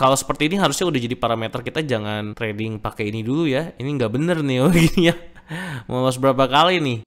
kalau seperti ini harusnya udah jadi parameter kita jangan trading pakai ini dulu ya. Ini nggak bener nih, oh gini ya. Mau loss berapa kali nih?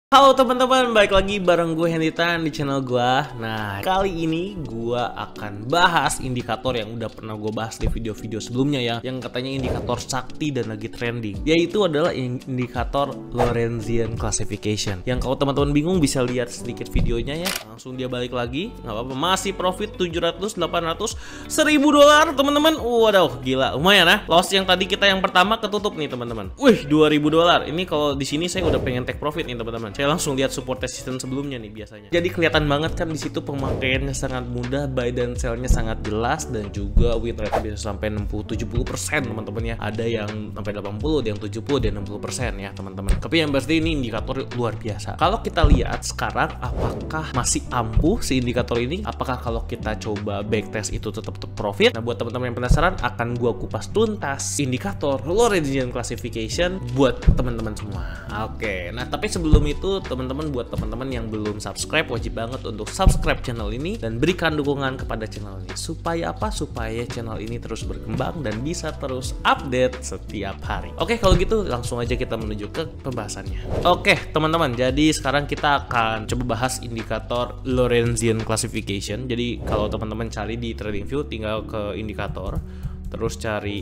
Halo teman-teman, balik lagi bareng gue Henditan di channel gue. Nah, kali ini gue akan bahas indikator yang udah pernah gue bahas di video-video sebelumnya ya, yang katanya indikator sakti dan lagi trending, yaitu adalah indikator Lorentzian Classification. Yang kalau teman-teman bingung bisa lihat sedikit videonya ya. Langsung dia balik lagi, nggak apa-apa. Masih profit 700, 800, 1000 dolar teman-teman. Waduh, gila, lumayan ya. Loss yang tadi kita yang pertama ketutup nih teman-teman. Wih, 2000 dolar. Ini kalau di sini saya udah pengen take profit nih teman-teman. Saya langsung lihat support resistance sebelumnya nih biasanya. Jadi kelihatan banget kan di situ pemakaiannya sangat mudah, buy dan sell-nya sangat jelas, dan juga win rate bisa sampai 60-70% teman-teman ya. Ada yang sampai 80, ada yang 70, dan 60% ya teman-teman. Tapi yang pasti ini indikator luar biasa. Kalau kita lihat sekarang apakah masih ampuh si indikator ini? Apakah kalau kita coba backtest itu tetap profit? Nah, buat teman-teman yang penasaran akan gua kupas tuntas indikator Lorentzian Classification buat teman-teman semua. Oke, nah tapi sebelum itu teman-teman, buat teman-teman yang belum subscribe, wajib banget untuk subscribe channel ini dan berikan dukungan kepada channel ini. Supaya apa? Supaya channel ini terus berkembang dan bisa terus update setiap hari. Oke, kalau gitu langsung aja kita menuju ke pembahasannya. Oke, teman-teman, jadi sekarang kita akan coba bahas indikator Lorentzian Classification. Jadi kalau teman-teman cari di TradingView, tinggal ke indikator, terus cari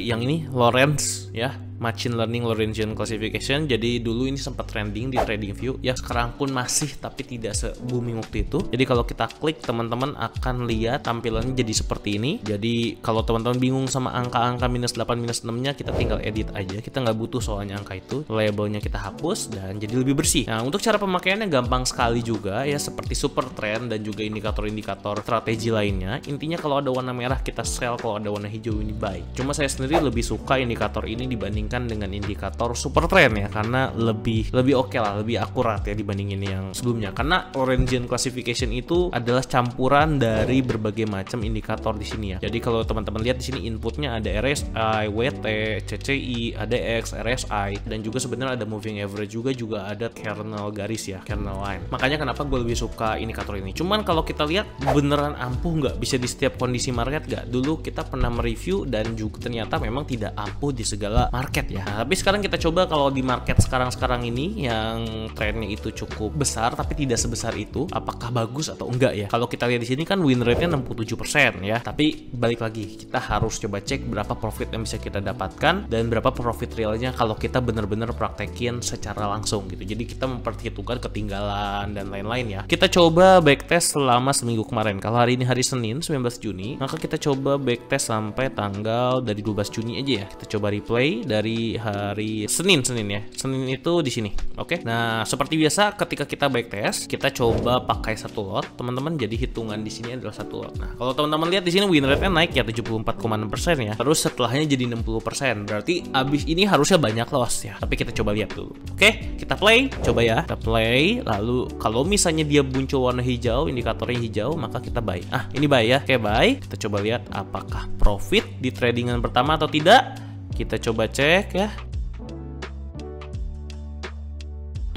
yang ini Lorenz ya, Machine Learning Lorentzian Classification. Jadi dulu ini sempat trending di TradingView ya, sekarang pun masih, tapi tidak se-booming waktu itu. Jadi kalau kita klik, teman-teman akan lihat tampilannya jadi seperti ini. Jadi kalau teman-teman bingung sama angka-angka minus 8 minus 6 nya, kita tinggal edit aja, kita nggak butuh soalnya angka itu, labelnya kita hapus dan jadi lebih bersih. Nah, untuk cara pemakaiannya gampang sekali juga ya, seperti super trend dan juga indikator-indikator strategi lainnya. Intinya kalau ada warna merah kita sell, kalau ada warna hijau ini buy. Cuma saya sendiri lebih suka indikator ini dibanding dengan indikator super trend ya, karena lebih oke lah, lebih akurat ya dibandingin yang sebelumnya. Karena Lorentzian Classification itu adalah campuran dari berbagai macam indikator di sini ya. Jadi kalau teman-teman lihat di sini inputnya ada RSI, WT, CCI, ADX, RSI, dan juga sebenarnya ada moving average juga ada kernel garis ya, kernel line. Makanya kenapa gue lebih suka indikator ini. Cuman kalau kita lihat beneran ampuh nggak, bisa di setiap kondisi market nggak? Dulu kita pernah mereview dan juga ternyata memang tidak ampuh di segala market ya. Nah, tapi sekarang kita coba kalau di market sekarang ini yang trennya itu cukup besar tapi tidak sebesar itu, apakah bagus atau enggak ya? Kalau kita lihat di sini kan win rate-nya 67% ya. Tapi balik lagi, kita harus coba cek berapa profit yang bisa kita dapatkan dan berapa profit realnya kalau kita benar-benar praktekin secara langsung gitu. Jadi kita memperhitungkan ketinggalan dan lain-lain ya. Kita coba backtest selama seminggu kemarin. Kalau hari ini hari Senin 19 Juni, maka kita coba backtest sampai tanggal dari 12 Juni aja ya. Kita coba replay dari hari Senin ya. Senin itu di sini. Oke. Nah, seperti biasa ketika kita backtest, kita coba pakai satu lot, teman-teman. Jadi hitungan di sini adalah satu lot. Nah, kalau teman-teman lihat di sini win rate-nya naik ya 74,6% ya. Terus setelahnya jadi 60%. Berarti abis ini harusnya banyak loss ya. Tapi kita coba lihat dulu. Oke, kita play, coba ya. Kita play, lalu kalau misalnya dia muncul warna hijau, indikatornya hijau, maka kita buy. Ah, ini buy ya. Oke, buy. Kita coba lihat apakah profit di tradingan pertama atau tidak. Kita coba cek ya.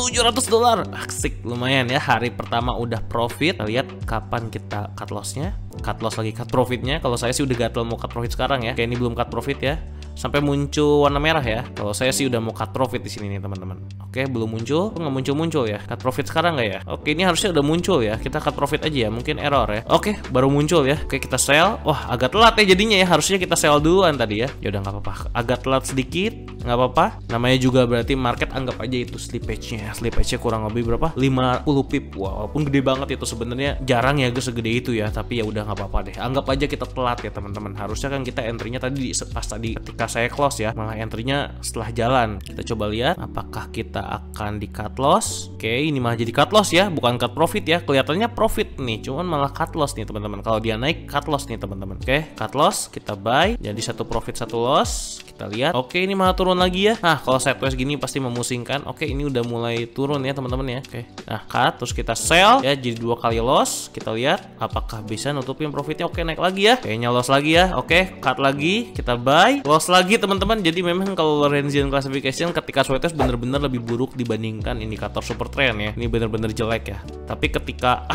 700 dolar. Asik, lumayan ya. Hari pertama udah profit. Kita lihat kapan kita cut lossnya. Cut loss lagi cut profitnya. Kalau saya sih udah gatel mau cut profit sekarang ya. Kayak ini belum cut profit ya. Sampai muncul warna merah ya. Kalau saya sih udah mau cut profit di sini nih teman-teman. Oke, belum muncul. Nggak muncul ya. Cut profit sekarang nggak ya? Oke, ini harusnya udah muncul ya. Kita cut profit aja ya. Mungkin error ya. Oke, baru muncul ya. Oke, kita sell. Wah, agak telat ya jadinya ya. Harusnya kita sell duluan tadi ya. Ya udah nggak apa-apa. Agak telat sedikit, nggak apa-apa. Namanya juga berarti market, anggap aja itu slippage-nya. Slippage-nya kurang lebih berapa? 50 pip. Walaupun gede banget itu sebenarnya, jarang ya segede itu ya. Tapi ya udah nggak apa-apa deh. Anggap aja kita telat ya teman-teman. Harusnya kan kita entry-nya tadi pas tadi ketika saya close ya, malah entry-nya setelah jalan. Kita coba lihat apakah kita akan di cut loss. Oke, ini malah jadi cut loss ya, bukan cut profit ya. Kelihatannya profit nih, cuman malah cut loss nih teman-teman. Kalau dia naik, cut loss nih teman-teman. Oke, cut loss, kita buy. Jadi satu profit satu loss. Kita lihat. Oke, ini malah turun lagi ya. Nah, kalau sideways gini pasti memusingkan. Oke, ini udah mulai turun ya teman-teman ya. Oke, nah cut, terus kita sell ya, jadi 2 kali loss. Kita lihat apakah bisa nutupin profitnya. Oke, naik lagi ya. Kayaknya loss lagi ya. Oke, cut lagi, kita buy, loss lagi. lagi teman-teman. Jadi memang kalau Lorentzian classification ketika sweat test bener-bener lebih buruk dibandingkan indikator super trend ya. Ini bener-bener jelek ya. Tapi ketika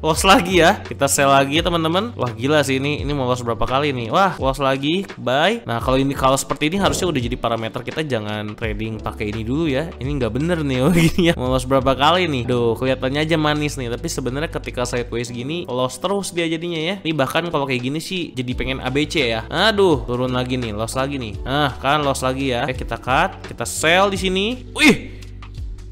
loss lagi ya, kita sell lagi teman-teman. Wah gila sih ini mau loss berapa kali nih? Wah loss lagi, buy. Nah kalau seperti ini harusnya udah jadi parameter kita jangan trading pakai ini dulu ya. Ini nggak bener nih, oh gini ya. Mau loss berapa kali nih? Duh kelihatannya aja manis nih, tapi sebenarnya ketika sideways gini loss terus dia jadinya ya. Ini bahkan kalau kayak gini sih jadi pengen ABC ya. Aduh, turun lagi nih, loss lagi nih. Nah, kan loss lagi ya. Oke, kita cut, kita sell di sini. Wih.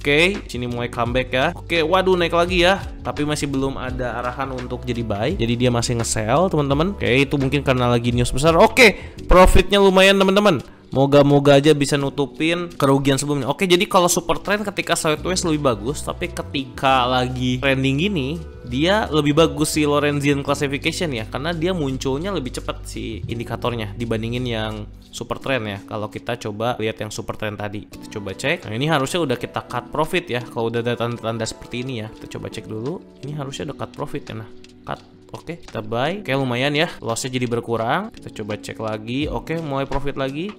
Oke, sini mulai comeback ya. Oke, waduh naik lagi ya. Tapi masih belum ada arahan untuk jadi buy. Jadi dia masih nge-sell, teman-teman. Oke, itu mungkin karena lagi news besar. Oke, profitnya lumayan, teman-teman. Moga-moga aja bisa nutupin kerugian sebelumnya. Oke, jadi kalau super trend ketika sideways lebih bagus, tapi ketika lagi trending gini, dia lebih bagus si Lorentzian classification ya, karena dia munculnya lebih cepat si indikatornya dibandingin yang super trend ya. Kalau kita coba lihat yang super trend tadi, kita coba cek. Nah, ini harusnya udah kita cut profit ya. Kalau udah ada tanda-tanda seperti ini ya, kita coba cek dulu. Ini harusnya udah cut profit ya. Nah, cut. Oke, kita buy. Oke, lumayan ya. Lossnya jadi berkurang. Kita coba cek lagi. Oke, mulai profit lagi.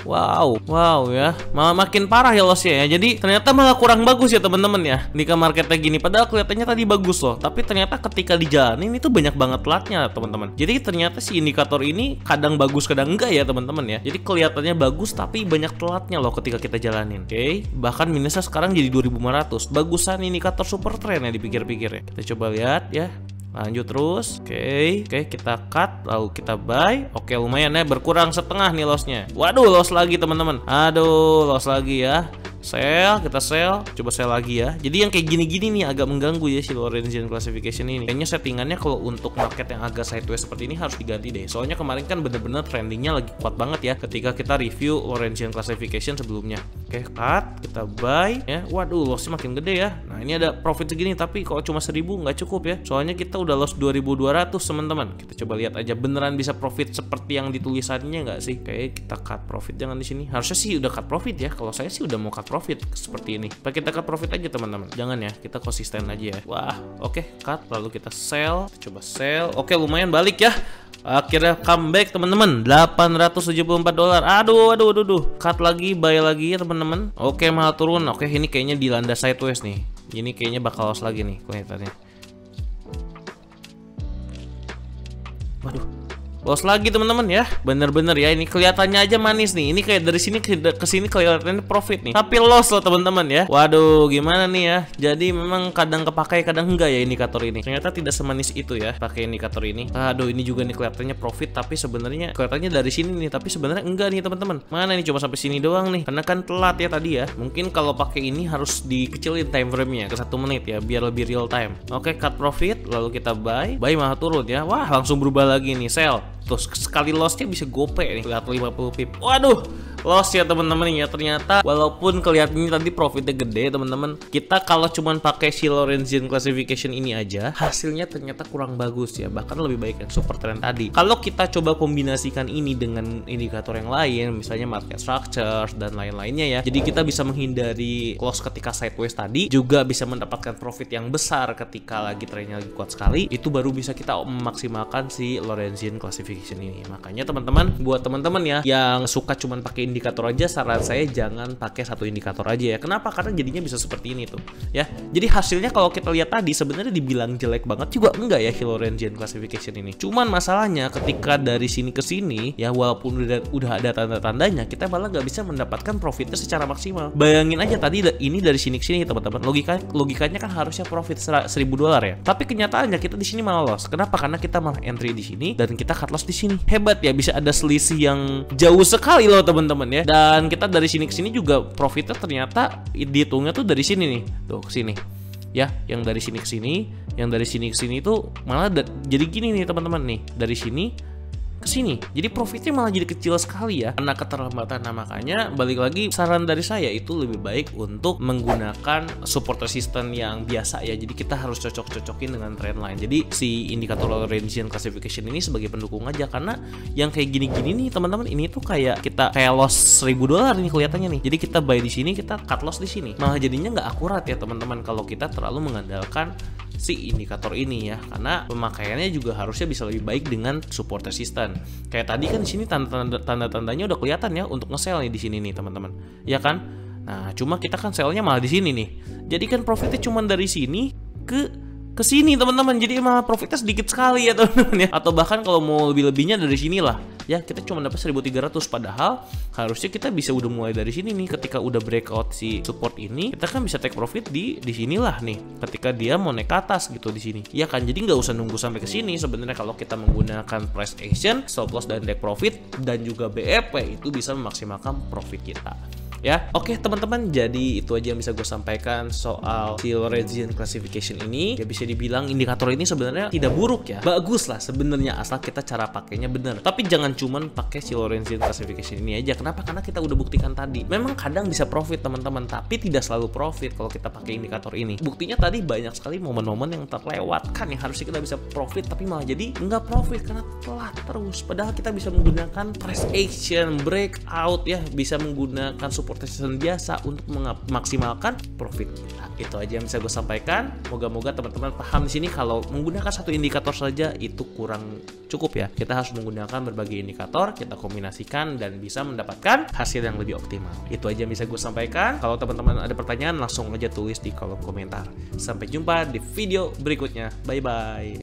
Wow ya, malah makin parah ya lossnya ya. Jadi ternyata malah kurang bagus ya teman-teman ya indika marketnya gini. Padahal kelihatannya tadi bagus loh, tapi ternyata ketika dijalanin itu banyak banget telatnya teman-teman. Jadi ternyata si indikator ini kadang bagus kadang enggak ya teman-teman ya. Jadi kelihatannya bagus tapi banyak telatnya loh ketika kita jalanin. Oke, bahkan minusnya sekarang jadi 2500. Bagusan indikator super trend ya dipikir-pikir ya. Kita coba lihat ya. Lanjut terus. Oke, kita cut lalu kita buy. Oke, lumayan ya, berkurang setengah nih lossnya. Waduh, loss lagi teman-teman. Aduh, loss lagi ya. Sell, kita sell, coba sell lagi ya. Jadi yang kayak gini-gini nih agak mengganggu ya si Lorentzian classification ini. Kayaknya settingannya kalau untuk market yang agak sideways seperti ini harus diganti deh. Soalnya kemarin kan bener-bener trendingnya lagi kuat banget ya ketika kita review Lorentzian classification sebelumnya. Oke, cut, kita buy ya. Waduh, lossnya makin gede ya. Nah, ini ada profit segini tapi kalau cuma 1000 nggak cukup ya. Soalnya kita udah loss 2200 teman-teman. Kita coba lihat aja beneran bisa profit seperti yang ditulisannya nggak sih? Oke, kita cut profit jangan di sini. Harusnya sih udah cut profit ya. Kalau saya sih udah mau cut profit seperti ini. Kita cut profit aja teman-teman. Jangan ya, kita konsisten aja ya. Wah, oke, cut lalu kita sell. Kita coba sell. Oke, lumayan balik ya. Akhirnya comeback teman-teman. $874. Aduh. Cut lagi, buy lagi ya teman-teman. Oke, malah turun. Oke, ini kayaknya dilanda sideways nih. Ini kayaknya bakal loss lagi nih kelihatannya. Waduh, loss lagi teman-teman ya. Bener-bener ya, ini kelihatannya aja manis nih. Ini kayak dari sini ke sini kelihatannya profit nih. Tapi loss loh teman-teman ya. Waduh, gimana nih ya. Jadi memang kadang kepakai kadang enggak ya indikator ini. Ternyata tidak semanis itu ya pakai indikator ini. Aduh, ini juga nih kelihatannya profit tapi sebenarnya kelihatannya dari sini nih, tapi sebenarnya enggak nih teman-teman. Mana nih, cuma sampai sini doang nih. Karena kan telat ya tadi ya. Mungkin kalau pakai ini harus dikecilin time frame-nya ke 1 menit ya biar lebih real time. Oke, cut profit lalu kita buy. Buy malah turun ya. Wah, langsung berubah lagi nih, sell. Terus sekali lossnya bisa gope nih, lihat 50 pip. Waduh, loss ya teman-teman ya. Ternyata walaupun kelihatannya tadi profitnya gede teman-teman, kita kalau cuman pakai si Lorentzian classification ini aja hasilnya ternyata kurang bagus ya, bahkan lebih baik yang super trend tadi. Kalau kita coba kombinasikan ini dengan indikator yang lain, misalnya market structure dan lain-lainnya ya, jadi kita bisa menghindari loss ketika sideways tadi, juga bisa mendapatkan profit yang besar ketika lagi trennya lagi kuat sekali. Itu baru bisa kita memaksimalkan si Lorentzian classification ini. Makanya teman-teman, buat teman-teman ya yang suka cuman pakai indikator aja, saran saya jangan pakai satu indikator aja ya. Kenapa? Karena jadinya bisa seperti ini tuh ya. Jadi hasilnya kalau kita lihat tadi sebenarnya dibilang jelek banget juga enggak ya Lorentzian classification ini. Cuman masalahnya ketika dari sini ke sini ya, walaupun udah ada tanda-tandanya, kita malah nggak bisa mendapatkan profitnya secara maksimal. Bayangin aja tadi ini dari sini ke sini teman-teman. Logikanya kan harusnya profit $1000 ya. Tapi kenyataannya kita di sini malah loss. Kenapa? Karena kita malah entry di sini dan kita cut loss di sini. Hebat ya, bisa ada selisih yang jauh sekali loh teman-teman ya. Dan kita dari sini ke sini juga profitnya ternyata dihitungnya tuh dari sini nih, tuh ke sini ya. Yang dari sini ke sini, yang dari sini ke sini itu malah jadi gini nih teman-teman nih. Dari sini ke sini. Jadi profitnya malah jadi kecil sekali ya karena keterlambatan. Nah, makanya balik lagi saran dari saya itu lebih baik untuk menggunakan support resistance yang biasa ya. Jadi kita harus cocok-cocokin dengan trendline. Jadi si indikator region classification ini sebagai pendukung aja, karena yang kayak gini-gini nih teman-teman, ini tuh kayak kita loss $1000 nih kelihatannya nih. Jadi kita buy di sini, kita cut loss di sini. Malah jadinya nggak akurat ya teman-teman kalau kita terlalu mengandalkan si indikator ini ya, karena pemakaiannya juga harusnya bisa lebih baik dengan support resistance. Kayak tadi kan di sini tanda-tandanya udah kelihatan ya untuk nge-sell nih di sini nih teman-teman, ya kan? Nah, cuma kita kan sell-nya malah di sini nih. Jadi kan profitnya cuma dari sini ke sini teman-teman, jadi malah profitnya sedikit sekali ya teman-teman ya. Atau bahkan kalau mau lebih-lebihnya dari sini lah ya, kita cuma dapat 1300, padahal harusnya kita bisa udah mulai dari sini nih. Ketika udah breakout si support ini, kita kan bisa take profit di sinilah nih ketika dia mau naik ke atas gitu di sini ya kan. Jadi nggak usah nunggu sampai ke sini sebenarnya kalau kita menggunakan price action, stop loss dan take profit dan juga BEP, itu bisa memaksimalkan profit kita ya. Oke teman-teman, jadi itu aja yang bisa gue sampaikan soal si Lorentzian classification ini. Ya bisa dibilang indikator ini sebenarnya tidak buruk ya, bagus lah sebenarnya asal kita cara pakainya bener. Tapi jangan cuman pakai si Lorentzian classification ini aja. Kenapa? Karena kita udah buktikan tadi, memang kadang bisa profit teman-teman, tapi tidak selalu profit kalau kita pakai indikator ini. Buktinya tadi banyak sekali momen-momen yang terlewatkan yang harusnya kita bisa profit tapi malah jadi nggak profit karena telat terus. Padahal kita bisa menggunakan price action, breakout ya, bisa menggunakan support resistance biasa untuk memaksimalkan profit kita. Itu aja yang bisa gue sampaikan. Moga-moga teman-teman paham di sini kalau menggunakan satu indikator saja itu kurang cukup ya. Kita harus menggunakan berbagai indikator, kita kombinasikan dan bisa mendapatkan hasil yang lebih optimal. Itu aja yang bisa gue sampaikan. Kalau teman-teman ada pertanyaan langsung aja tulis di kolom komentar. Sampai jumpa di video berikutnya. Bye bye.